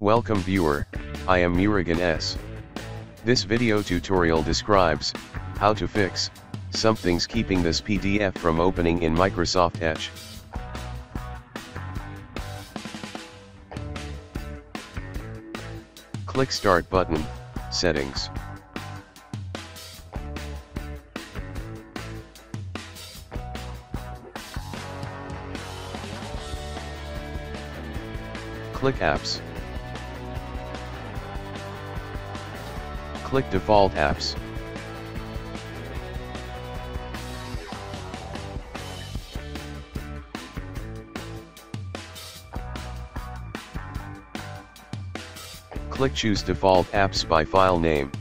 Welcome viewer, I am Murugan S. This video tutorial describes how to fix something's keeping this PDF from opening in Microsoft Edge. Click Start button, Settings. Click Apps. Click Default Apps. Click Choose Default Apps by file name.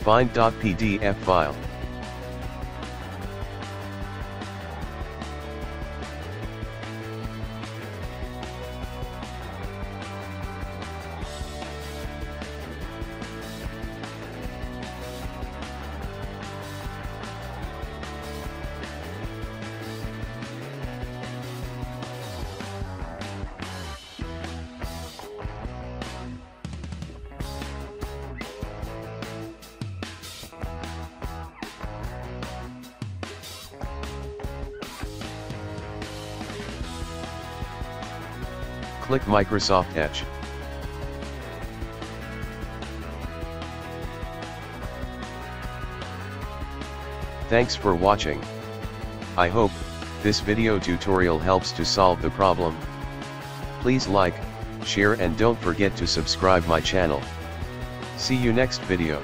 Find .pdf file. Click Microsoft Edge. Thanks for watching. I hope this video tutorial helps to solve the problem. Please like, share and don't forget to subscribe my channel. See you next video.